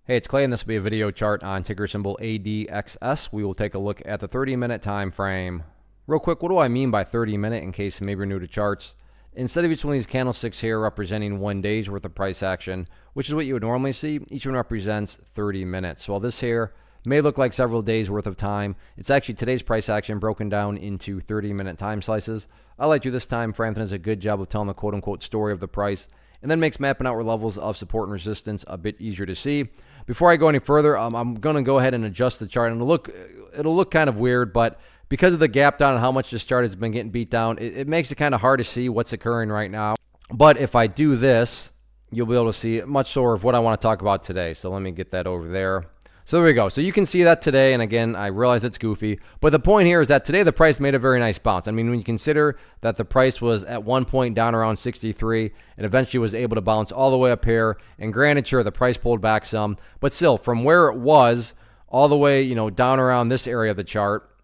Hey, it's Clay, and this will be a video chart on ticker symbol ADXS. We will take a look at the 30-minute time frame. Real quick, what do I mean by 30-minute in case maybe you're new to charts? Instead of each one of these candlesticks here representing 1 day's worth of price action, which is what you would normally see, each one represents 30 minutes. So while this here may look like several days worth of time, it's actually today's price action broken down into 30-minute time slices. I like to this time frame does a good job of telling the quote-unquote story of the price, and then makes mapping out where levels of support and resistance a bit easier to see. Before I go any further, I'm going to go ahead and adjust the chart, and it'll look kind of weird, but because of the gap down and how much this chart has been getting beat down, it makes it kind of hard to see what's occurring right now. But if I do this, you'll be able to see much sort of what I want to talk about today. So let me get that over there. So there we go. So you can see that today, and again, I realize it's goofy, but the point here is that today the price made a very nice bounce. I mean, when you consider that the price was at one point down around 63 and eventually was able to bounce all the way up here, and granted, sure, the price pulled back some, but still, from where it was all the way, down around this area of the chart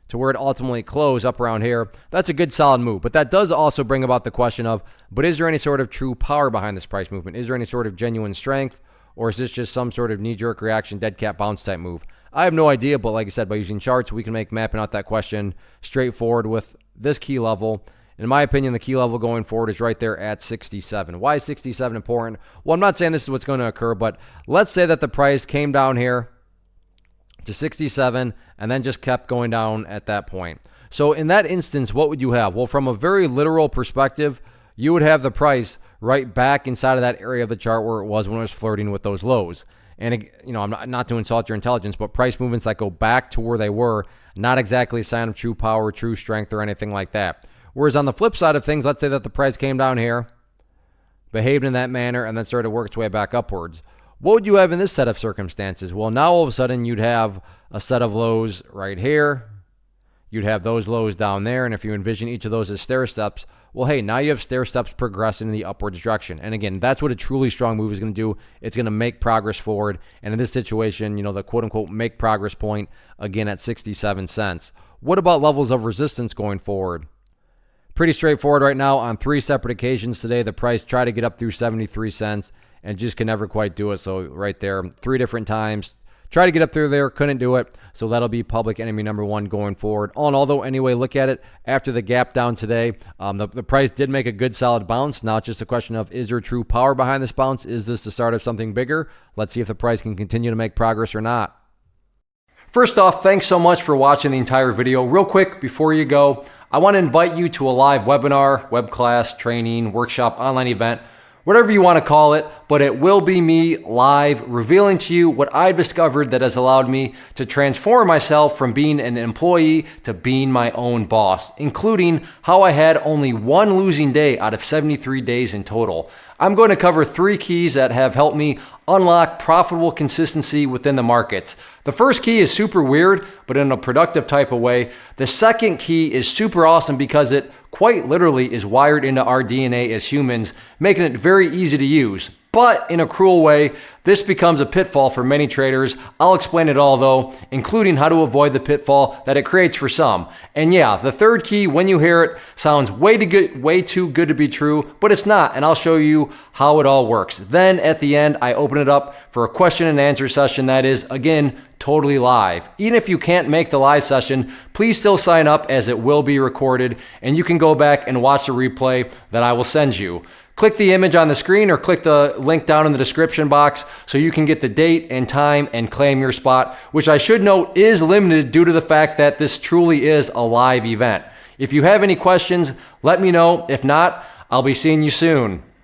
to where it ultimately closed up around here, that's a good solid move. But that does also bring about the question of, but is there any sort of true power behind this price movement? Is there any sort of genuine strength? Or is this just some sort of knee-jerk reaction, dead cat bounce type move? I have no idea, but like I said, by using charts, we can make mapping out that question straightforward with this key level. In my opinion, the key level going forward is right there at 67. Why is 67 important? Well, I'm not saying this is what's going to occur, but let's say that the price came down here to 67 and then just kept going down at that point. So in that instance, what would you have? Well, from a very literal perspective, you would have the price right back inside of that area of the chart where it was when it was flirting with those lows. And, I'm not to insult your intelligence, but price movements that go back to where they were, not exactly a sign of true power, true strength, or anything like that. Whereas on the flip side of things, let's say that the price came down here, behaved in that manner, and then started to work its way back upwards. What would you have in this set of circumstances? Well, now all of a sudden you'd have a set of lows right here. You'd have those lows down there, and if you envision each of those as stair steps, well, hey, now you have stair steps progressing in the upwards direction. And again, that's what a truly strong move is going to do. It's going to make progress forward. And in this situation, the quote-unquote make progress point, again, at 67 cents. What about levels of resistance going forward? Pretty straightforward right now. On 3 separate occasions today, the price tried to get up through 73 cents and just can never quite do it. So right there, 3 different times. Try to get up through there, couldn't do it. So that'll be public enemy number 1 going forward. All in all, though, anyway, look at it. After the gap down today, the price did make a good solid bounce. Now it's just a question of, is there true power behind this bounce? Is this the start of something bigger? Let's see if the price can continue to make progress or not. First off, thanks so much for watching the entire video. Real quick, before you go, I want to invite you to a live webinar, web class, training, workshop, online event, whatever you want to call it, but it will be me live revealing to you what I've discovered that has allowed me to transform myself from being an employee to being my own boss, including how I had only 1 losing day out of 73 days in total. I'm going to cover 3 keys that have helped me unlock profitable consistency within the markets. The first key is super weird, but in a productive type of way. The second key is super awesome because it quite literally is wired into our DNA as humans, making it very easy to use. But in a cruel way, this becomes a pitfall for many traders. I'll explain it all though, including how to avoid the pitfall that it creates for some. And yeah, the third key, when you hear it, sounds way too good to be true, but it's not, and I'll show you how it all works. Then at the end, I open it up for a question and answer session that is, again, totally live. Even if you can't make the live session, please still sign up as it will be recorded, and you can go back and watch the replay that I will send you. Click the image on the screen or click the link down in the description box so you can get the date and time and claim your spot, which I should note is limited due to the fact that this truly is a live event. If you have any questions, let me know. If not, I'll be seeing you soon.